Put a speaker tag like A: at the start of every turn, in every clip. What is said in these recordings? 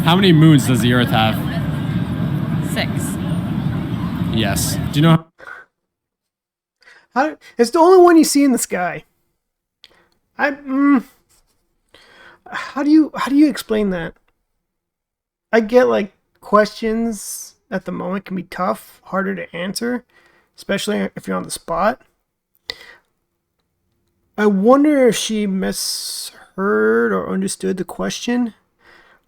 A: How many moons does the Earth have?
B: 6.
A: Yes. Do you know?
C: It's the only one you see in the sky. How do you explain that? I get like questions at the moment can be tough, harder to answer, especially if you're on the spot. I wonder if she misheard or understood the question.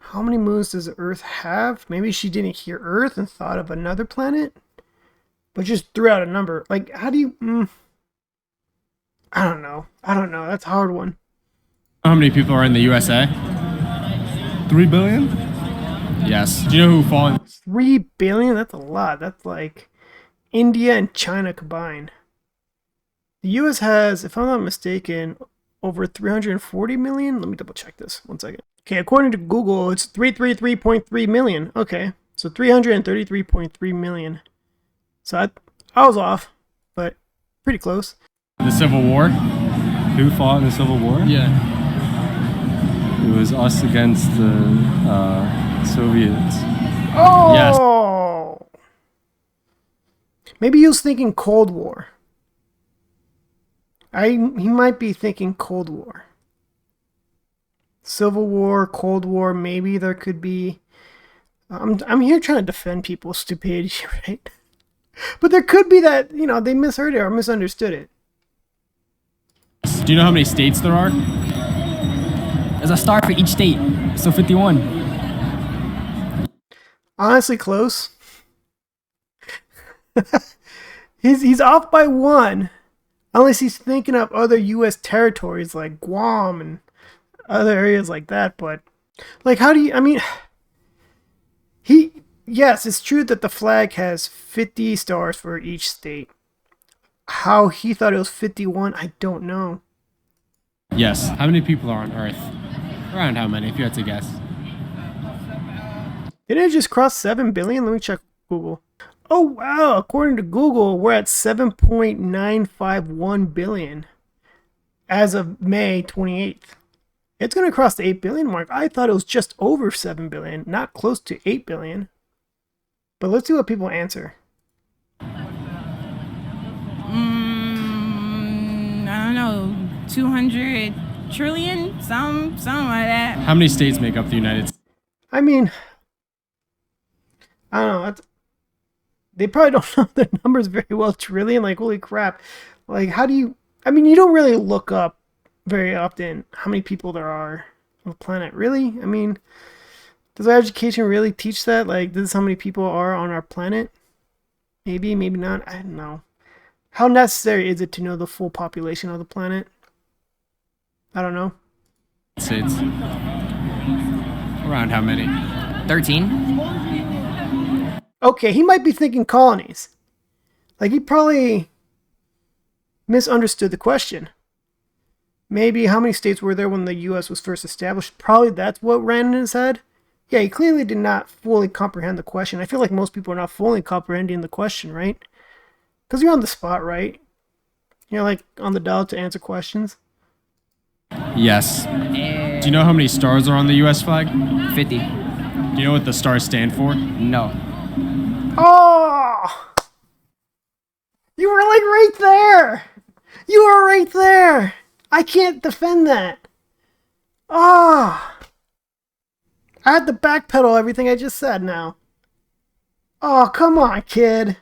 C: How many moons does the Earth have? Maybe she didn't hear Earth and thought of another planet, but just threw out a number. Like, how do you... I don't know. That's a hard one.
A: How many people are in the USA?
D: 3 billion?
A: Yes. Do you know who fall in?
C: 3 billion? That's a lot. That's like India and China combined. The US has, if I'm not mistaken, over 340 million. Let me double check this. 1 second. Okay, according to Google, it's 333.3 million. Okay, so 333.3 million. So I was off, but pretty close.
A: The Civil War?
D: Who fought in the Civil War?
A: Yeah.
D: It was us against the Soviets.
C: Oh! Yes. Maybe he was thinking Cold War. He might be thinking Cold War. Civil War, Cold War, maybe there could be... I'm here trying to defend people's stupidity, right? But there could be that, they misheard it or misunderstood it.
A: Do you know how many states there are?
E: There's a star for each state, so 51.
C: Honestly, close. he's off by 1. Unless he's thinking of other U.S. territories like Guam and other areas like that. But, like, how do you... Yes, it's true that the flag has 50 stars for each state. How he thought it was 51, I don't know.
A: Yes. How many people are on Earth? Around how many, if you had to guess?
C: Didn't it just cross 7 billion? Let me check Google. Oh, wow. According to Google, we're at 7.951 billion as of May 28th. It's going to cross the 8 billion mark. I thought it was just over 7 billion, not close to 8 billion. But let's see what people answer.
B: I don't know, 200 trillion, something like that.
A: How many states make up the United States?
C: I mean, I don't know. They probably don't know their numbers very well. Trillion, like, holy crap. Like, how do you... you don't really look up very often how many people there are on the planet. Really? Does our education really teach that? Like, this is how many people are on our planet? Maybe, maybe not. I don't know. How necessary is it to know the full population of the planet? I don't know.
A: States. Around how many?
E: 13.
C: Okay, he might be thinking colonies. Like, he probably misunderstood the question. Maybe how many states were there when the U.S. was first established? Probably that's what ran in his head. Yeah, he clearly did not fully comprehend the question. I feel like most people are not fully comprehending the question, right? Because you're on the spot, right? You're like on the dial to answer questions.
A: Yes. Do you know how many stars are on the U.S. flag?
E: 50.
A: Do you know what the stars stand for?
E: No.
C: Oh! You were like right there! You were right there! I can't defend that. Ah! I had to backpedal everything I just said now. Oh, come on, kid.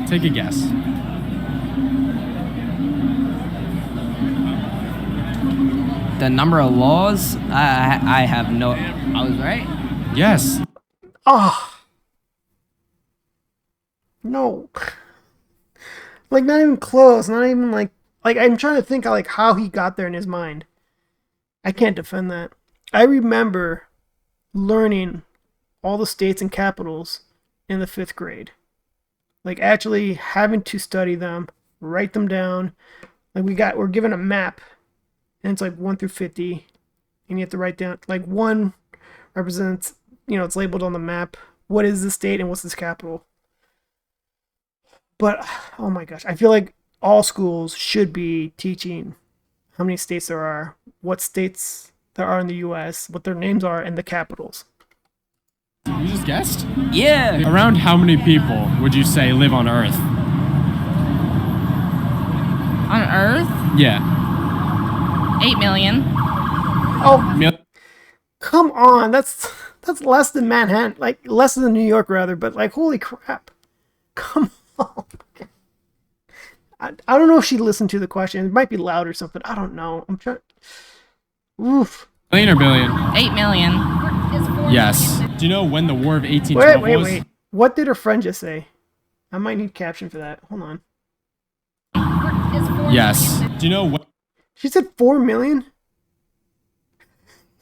A: Take a guess.
E: The number of laws? I have no... I was right?
A: Yes.
C: Oh. No. Like, not even close. Not even like I'm trying to think of like how he got there in his mind. I can't defend that. I remember learning all the states and capitals in the 5th grade. Like, actually having to study them, write them down. Like, we're given a map, and it's like 1 through 50, and you have to write down, like, 1 represents, it's labeled on the map, what is the state and what's this capital. But, oh my gosh, I feel like all schools should be teaching how many states there are, what states there are in the U.S., what their names are, and the capitals.
A: You just guessed?
E: Yeah.
A: Around how many people would you say live on Earth?
B: On Earth,
A: Yeah.
B: 8 million.
C: Oh,
A: Mil-
C: come on. That's less than Manhattan. Like, less than New York, rather. But, like, holy crap. Come on. I don't know if she listened to the question. It might be loud or something. I don't know. I'm trying. Oof.
A: Million or billion?
B: 8 million.
A: Yes. Do you know when the War of 1812 was?
C: Wait. What did her friend just say? I might need caption for that. Hold on.
A: Yes. Do you know when?
C: She said 4 million?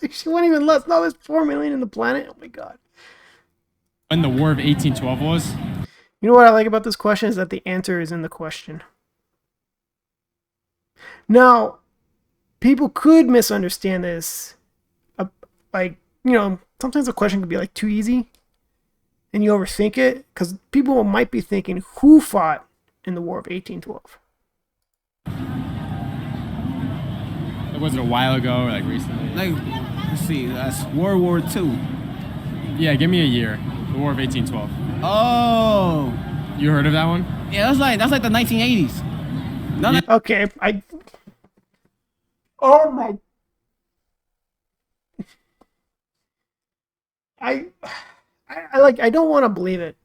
C: Like, she went even less. No, there's 4 million in the planet. Oh my god.
A: When the War of 1812 was?
C: You know what I like about this question is that the answer is in the question. Now, people could misunderstand this. Like, you know, sometimes a question could be like too easy and you overthink it because people might be thinking, who fought in the War of 1812?
A: Was it a while ago or like recently?
E: Like, let's see, that's World War II.
A: Yeah, give me a year. The War of 1812.
E: Oh.
A: You heard of that one?
E: Yeah, that's like the 1980s. No, no.
C: Okay, oh my. I don't want to believe it.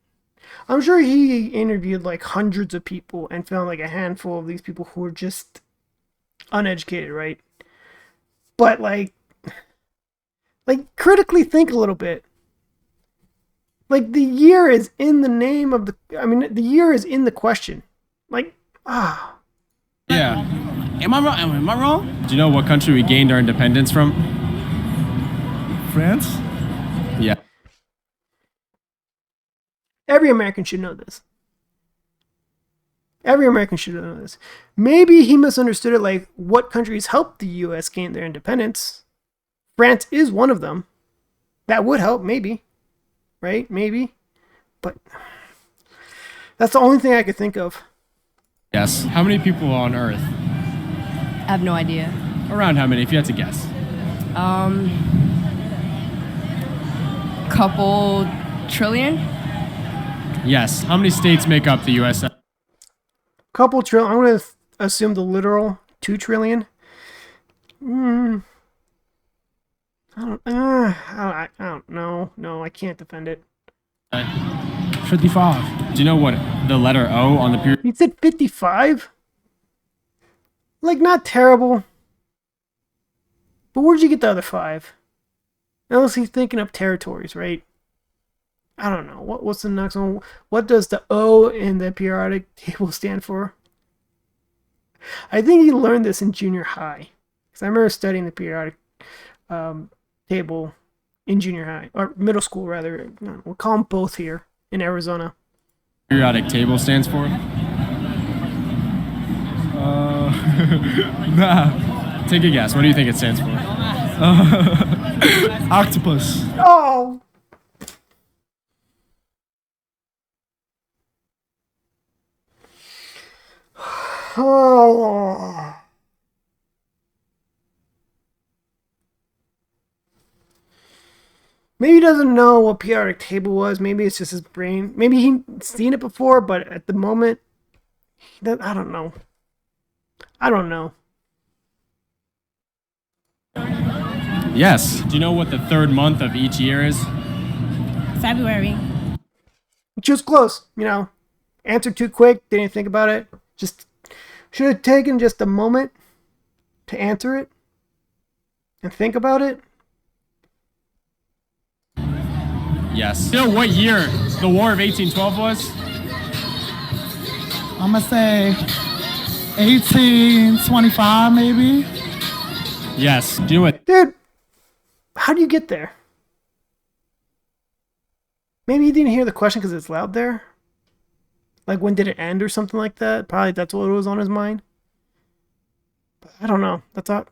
C: I'm sure he interviewed like hundreds of people and found like a handful of these people who were just uneducated, right? But like critically think a little bit. Like the year is in the name of the year is in the question. Like,
A: Yeah.
E: Am I wrong? Am I wrong?
A: Do you know what country we gained our independence from?
D: France?
A: Yeah.
C: every American should know this. Every American should know this. Maybe he misunderstood it like what countries helped the U.S. gain their independence. France is one of them. That would help, maybe. Right? Maybe. But that's the only thing I could think of.
A: Yes. How many people are on Earth?
F: I have no idea.
A: Around how many, if you had to guess?
F: Couple trillion?
A: Yes. How many states make up the U.S.?
C: Couple trillion. I'm going to assume the literal 2 trillion. I don't know. No, I can't defend it.
A: 55. Do you know what the letter O on the period?
C: He said 55? Like, not terrible. But where'd you get the other 5? Unless he's thinking of territories, right? I don't know. What's the next one? What does the O in the periodic table stand for? I think he learned this in junior high. Because I remember studying the periodic table in junior high. Or middle school, rather. We'll call them both here in Arizona.
A: Periodic table stands for?
D: Nah.
A: Take a guess. What do you think it stands for?
D: Octopus.
C: Oh! Oh. Maybe he doesn't know what periodic table was. Maybe it's just his brain. Maybe he's seen it before, but at the moment, I don't know. I don't know.
A: Yes. Do you know what the third month of each year is?
B: February.
C: Just close, you know. Answered too quick. Didn't think about it. Just should have taken just a moment to answer it and think about it.
A: Yes. Do you know what year the War of 1812 was?
G: I'm gonna say 1825, maybe.
A: Yes. Do you know what?
C: Dude, how do you get there? Maybe you didn't hear the question because it's loud there. Like, when did it end or something like that? Probably that's what was on his mind. But I don't know. That's all.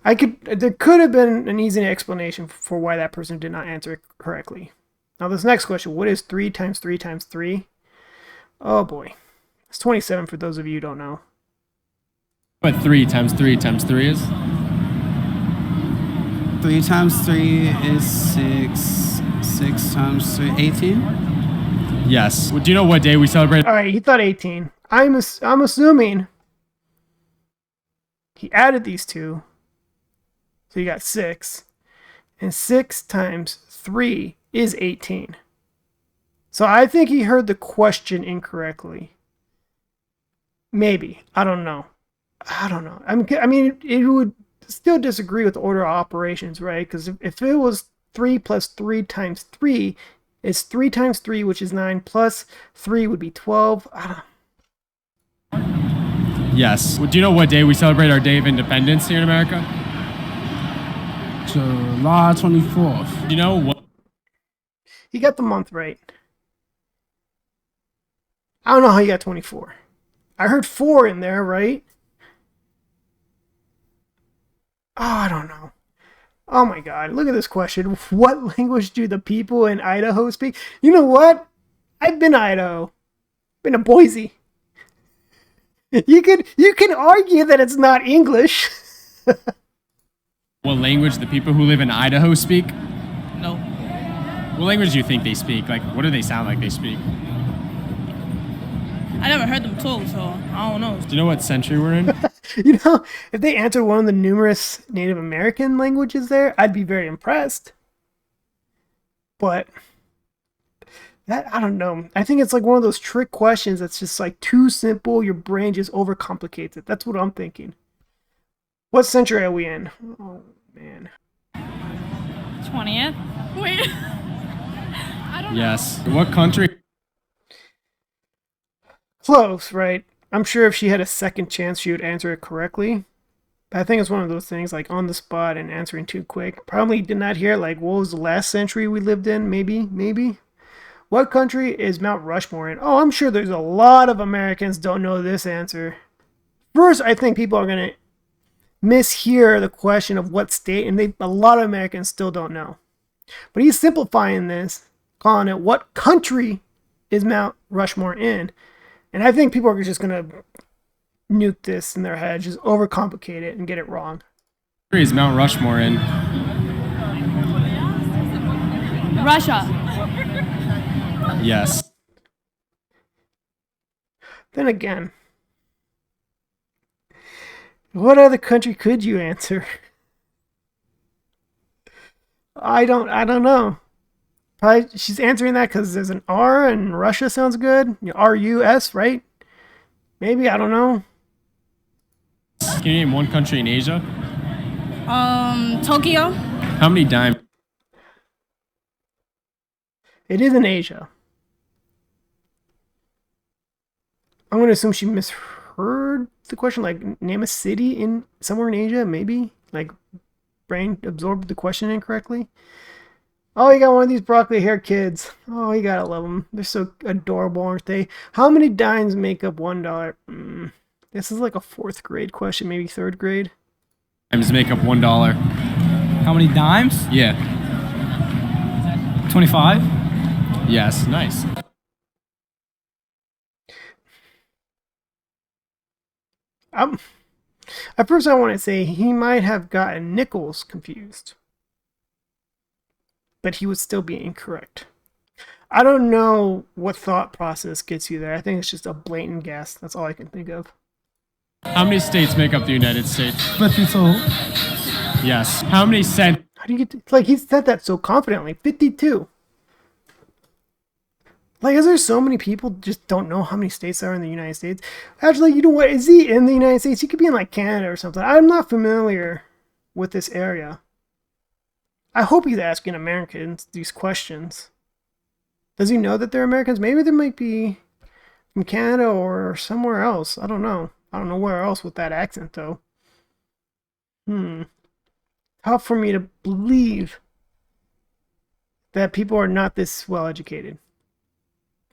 C: There could have been an easy explanation for why that person did not answer it correctly. Now, this next question, what is 3 times 3 times 3? Oh boy. It's 27 for those of you who don't know.
A: What 3 times 3 times 3 is?
G: 3 times 3 is 6. 6 times 3, 18.
A: Yes. Well, do you know what day we celebrate?
C: All right, he thought 18. I'm assuming he added these two. So you got 6. And 6 times 3 is 18. So I think he heard the question incorrectly. Maybe. I don't know. I mean, it would still disagree with the order of operations, right? Because if it was 3 plus 3 times 3, it's 3 times 3, which is 9, plus 3 would be 12. I don't.
A: Yes. Well, do you know what day we celebrate our Day of Independence here in America?
G: July 24th.
A: Do you know what?
C: He got the month right. I don't know how you got 24. I heard 4 in there, right? Oh, I don't know. Oh my god, look at this question. What language do the people in Idaho speak? You know what? I've been to Idaho. Been to Boise. You can argue that it's not English.
A: What language the people who live in Idaho speak?
E: No.
A: What language do you think they speak? Like, what do they sound like they speak?
B: I never heard them talk, so I don't know.
A: Do you know what century we're in?
C: You know, if they answered one of the numerous Native American languages there, I'd be very impressed. But that, I don't know. I think it's like one of those trick questions that's just like too simple. Your brain just overcomplicates it. That's what I'm thinking. What century are we in? Oh, man.
B: 20th? Wait. I don't know.
A: Yes. What country?
C: Close, right? I'm sure if she had a second chance, she would answer it correctly. But I think it's one of those things like on the spot and answering too quick. Probably did not hear like what was the last century we lived in? Maybe. What country is Mount Rushmore in? Oh, I'm sure there's a lot of Americans don't know this answer. First, I think people are going to mishear the question of what state, and a lot of Americans still don't know. But he's simplifying this, calling it what country is Mount Rushmore in? And I think people are just going to nuke this in their head, just overcomplicate it and get it wrong.
A: Where is Mount Rushmore in?
F: Russia.
A: Yes.
C: Then again, what other country could you answer? I don't know. Probably she's answering that because there's an R and Russia sounds good. RUS, right? Maybe, I don't know.
A: Can you name one country in Asia?
B: Tokyo?
A: How many dimes?
C: It is in Asia. I'm going to assume she misheard the question, like name a city in somewhere in Asia, maybe? Like brain absorbed the question incorrectly. Oh, you got one of these broccoli-haired kids. Oh, you gotta love them. They're so adorable, aren't they? How many dimes make up $1? This is like a 4th grade question, maybe 3rd grade.
A: Dimes make up $1.
E: How many dimes?
A: Yeah.
E: 25.
A: Yes. Nice.
C: At first, I want to say he might have gotten nickels confused, but he would still be incorrect. I don't know what thought process gets you there. I think it's just a blatant guess. That's all I can think of.
A: How many states make up the United States?
G: 52.
A: Yes. How many cents?
C: How do you get to, like he said that so confidently? 52. Like, is there so many people just don't know how many states there are in the United States? Actually, you know what? Is he in the United States? He could be in like Canada or something. I'm not familiar with this area. I hope he's asking Americans these questions. Does he know that they're Americans? Maybe they might be from Canada or somewhere else. I don't know. I don't know where else with that accent, though. Tough for me to believe that people are not this well educated.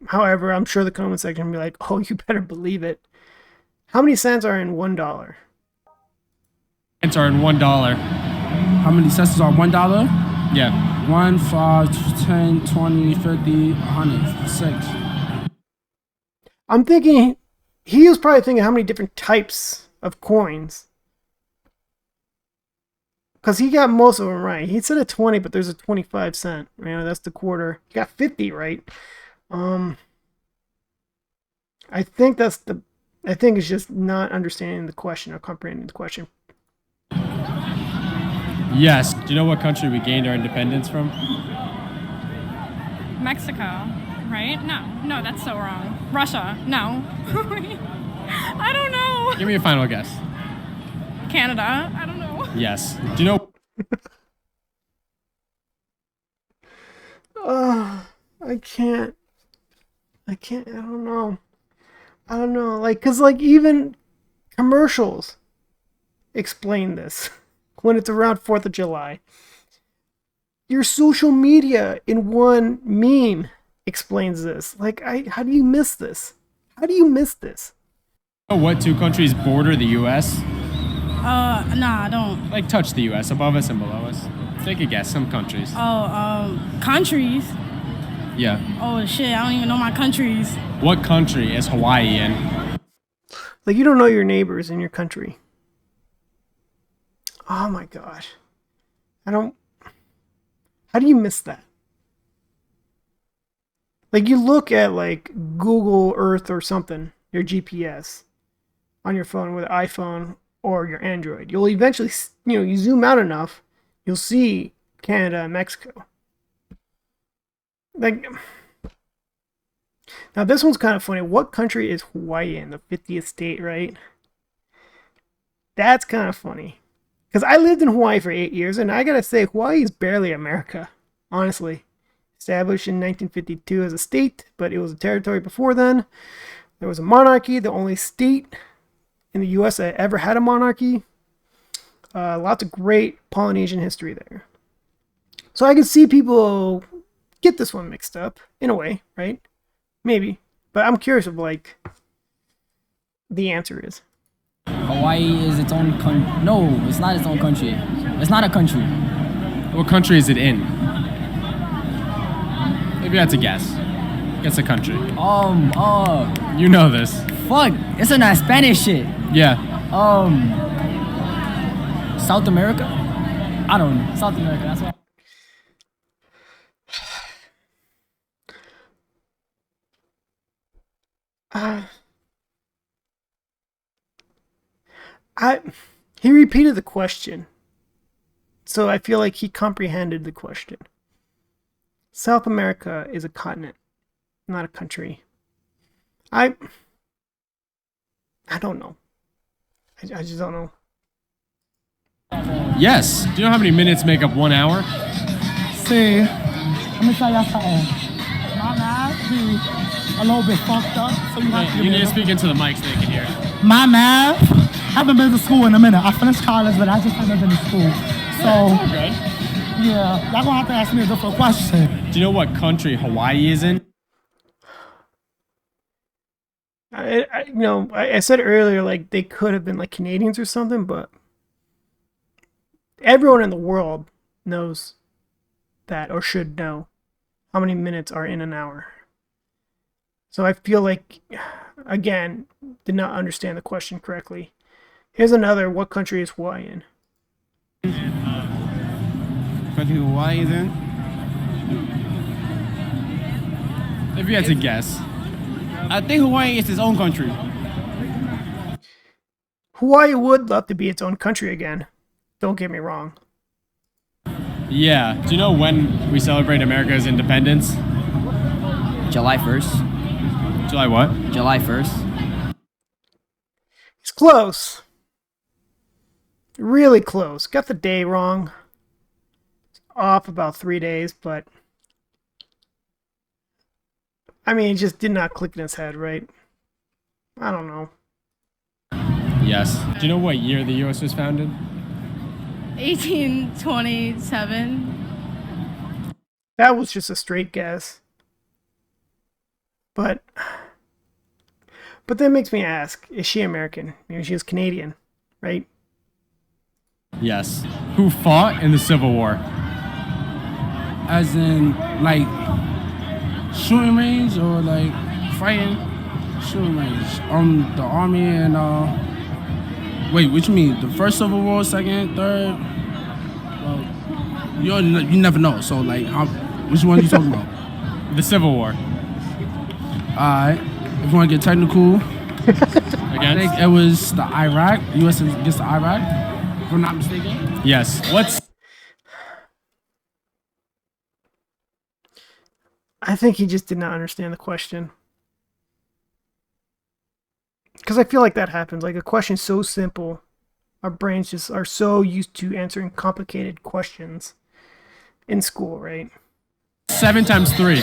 C: However, I'm sure the comment section will be like, oh, you better believe it. How many cents are in $1?
A: Cents are in $1.
G: How many cents are $1?
A: Yeah.
G: 1, 5, 10, 20, 50, 100, 6.
C: I'm thinking, he was probably thinking how many different types of coins. Because he got most of them right. He said a 20, but there's a 25 cent. You know, that's the quarter. He got 50 right. I think it's just not understanding the question or comprehending the question.
A: Yes. Do you know what country we gained our independence from?
F: Mexico, right? No, that's so wrong. Russia, no. I don't know.
A: Give me a final guess.
F: Canada, I don't know.
A: Yes. Do you know?
C: I can't. I don't know. Like, cause like even commercials explain this when it's around 4th of July. Your social media in one meme explains this. Like, how do you miss this? How do you miss this?
A: What two countries border the U.S.?
B: Nah, I don't.
A: Like touch the U.S. above us and below us. Take a guess. Some countries.
B: Countries.
A: Yeah.
B: Oh shit, I don't even know my countries.
A: What country is Hawaii in?
C: Like, you don't know your neighbors in your country. Oh my gosh. How do you miss that? Like, you look at like Google Earth or something, your GPS on your phone with an iPhone or your Android. You'll eventually, you zoom out enough, you'll see Canada and Mexico. Like, now this one's kind of funny. What country is Hawaii in? The 50th state, right? That's kind of funny. Because I lived in Hawaii for 8 years, and I gotta say, Hawaii is barely America, honestly. Established in 1952 as a state, but it was a territory before then. There was a monarchy, the only state in the U.S. that ever had a monarchy. Lots of great Polynesian history there. So I can see people get this one mixed up, in a way, right? Maybe. But I'm curious of, like, the answer is.
E: Hawaii is its own country. No, it's not its own country. It's not a country.
A: What country is it in? Maybe that's a guess. Guess a country. You know this.
E: Fuck, it's in that Spanish shit.
A: Yeah.
E: South America? I don't know. South America, that's what.
C: He repeated the question, so I feel like he comprehended the question. South America is a continent, not a country. I don't know. I just don't know.
A: Yes. Do you know how many minutes make up 1 hour?
G: See, let me tell y'all something. My math be a little bit fucked up, so you have to
A: You
G: give
A: need
G: me
A: to speak into the mic so they can hear.
G: my math. I haven't been to school in a minute. I finished college, but I just haven't been to school. So,
A: Good.
G: yeah, y'all gonna have to ask me a different question.
A: Do you know what country Hawaii is in?
C: I said earlier, like, they could have been like Canadians or something, but everyone in the world knows that, or should know, how many minutes are in an hour. So I feel like, again, did not understand the question correctly. Here's another. What country is Hawaii in?
H: Country Hawaii is in?
A: If you had to guess.
H: I think Hawaii is its own country.
C: Hawaii would love to be its own country again. Don't get me wrong.
A: Yeah. Do you know when we celebrate America's independence?
E: July 1st.
A: July what?
E: July 1st.
C: It's close. Really close. Got the day wrong. It's off about 3 days, but I mean, it just did not click in his head, right? I don't know.
A: Yes. Do you know what year the U.S. was founded?
F: 1827.
C: That was just a straight guess. But that makes me ask, is she American? Maybe she was Canadian, right?
A: Yes. Who fought in the Civil War?
G: As in, like, shooting range or like fighting? Shooting range. The army and wait, what you mean? The first Civil War, second, third?
H: You never know. So like, which one are you talking about?
A: The Civil War.
H: Alright. If you want to get technical, I think
A: Against?
H: it was the Iraq. U.S. against the Iraq, if I'm not mistaken.
A: Yes.
C: I think he just did not understand the question. Because I feel like that happens. Like a question so simple, our brains just are so used to answering complicated questions in school, right?
A: 7 times 3.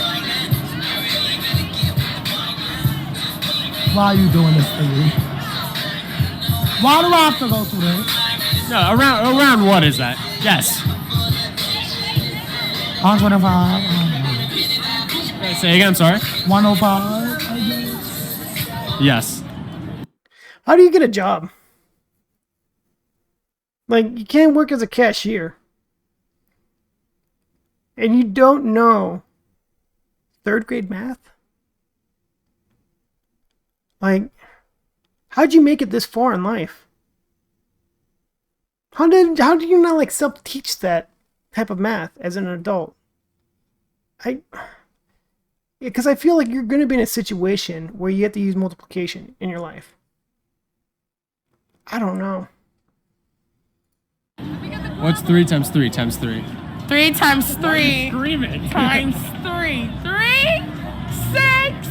G: Why are you doing this to me? Why do I have to go through this?
A: No, around what is that? Yes.
G: 125,
A: Say again, sorry.
G: 105, I guess.
A: Yes.
C: How do you get a job? Like, you can't work as a cashier. And you don't know 3rd grade math? Like, how'd you make it this far in life? How do you not like self-teach that type of math as an adult? Because I feel like you're going to be in a situation where you have to use multiplication in your life. I don't know.
A: What's 3 times 3 times 3?
B: 3 times 3
A: Screaming.
B: times 3. 3, 6,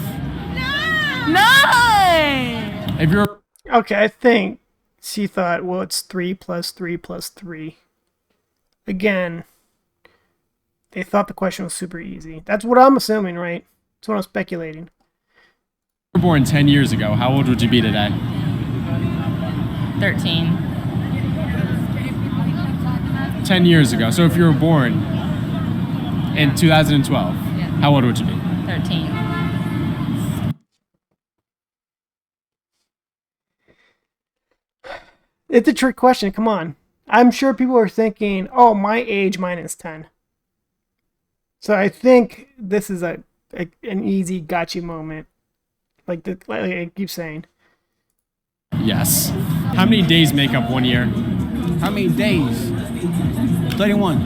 B: 9.
A: If you're
C: Okay, I think she thought, well, it's 3 plus 3 plus 3. Again, they thought the question was super easy. That's what I'm assuming, right? That's what I'm speculating.
A: born 10 years ago, how old would you be today?
B: 13.
A: 10 years ago. So if you were born in 2012, how old would you be?
B: 13.
C: It's a trick question. Come on. I'm sure people are thinking, oh, my age minus 10. So I think this is an easy gotcha moment. Like I keep saying.
A: Yes. How many days make up 1 year?
H: How many days? 31.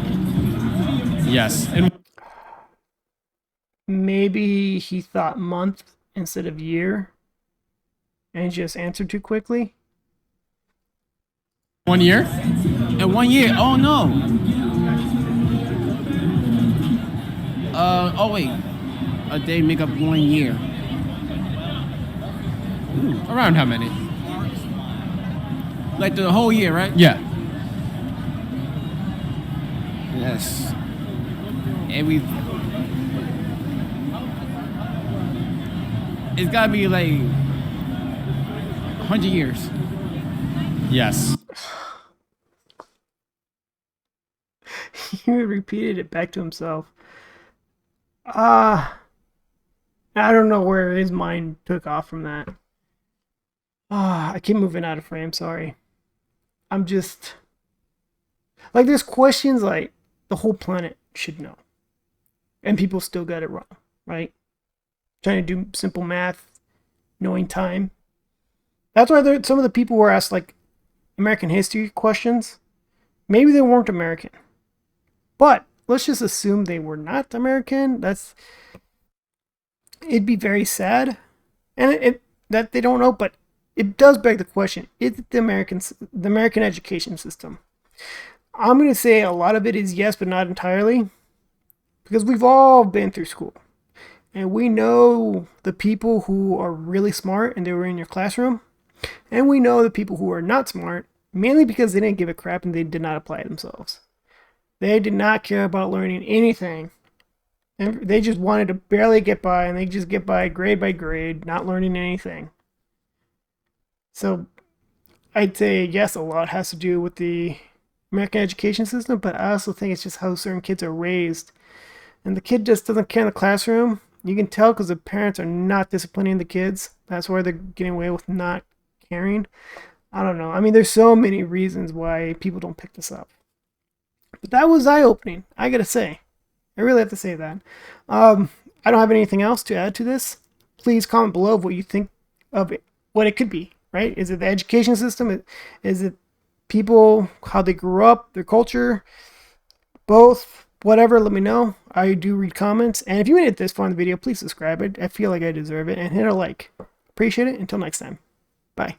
A: Yes. And
C: Maybe he thought month instead of year and just answered too quickly.
A: 1 year?
H: In 1 year? Oh no. Oh wait. A day make up 1 year.
A: Around how many?
H: Like the whole year, right?
A: Yeah.
H: Yes. It's gotta be like 100 years.
A: Yes.
C: He repeated it back to himself. I don't know where his mind took off from that. I keep moving out of frame, sorry. I'm just... Like, there's questions like the whole planet should know. And people still got it wrong, right? Trying to do simple math, knowing time. That's why some of the people were asked, like, American history questions. Maybe they weren't American. But let's just assume they were not American. It'd be very sad. And that they don't know, but it does beg the question, is it the American education system? I'm going to say a lot of it is yes, but not entirely. Because we've all been through school. And we know the people who are really smart and they were in your classroom. And we know the people who are not smart, mainly because they didn't give a crap and they did not apply themselves. They did not care about learning anything. And they just wanted to barely get by, and they just get by grade, not learning anything. So I'd say, yes, a lot has to do with the American education system, but I also think it's just how certain kids are raised. And the kid just doesn't care in the classroom. You can tell because the parents are not disciplining the kids. That's why they're getting away with not caring. I don't know. I mean, there's so many reasons why people don't pick this up. But that was eye-opening, I gotta say. I really have to say that. I don't have anything else to add to this. Please comment below what you think of it, what it could be, right? Is it the education system? Is it people, how they grew up, their culture? both, whatever, let me know. I do read comments. And if you made it this far in the video, please subscribe. I feel like I deserve it. And hit a like. Appreciate it. Until next time. Bye.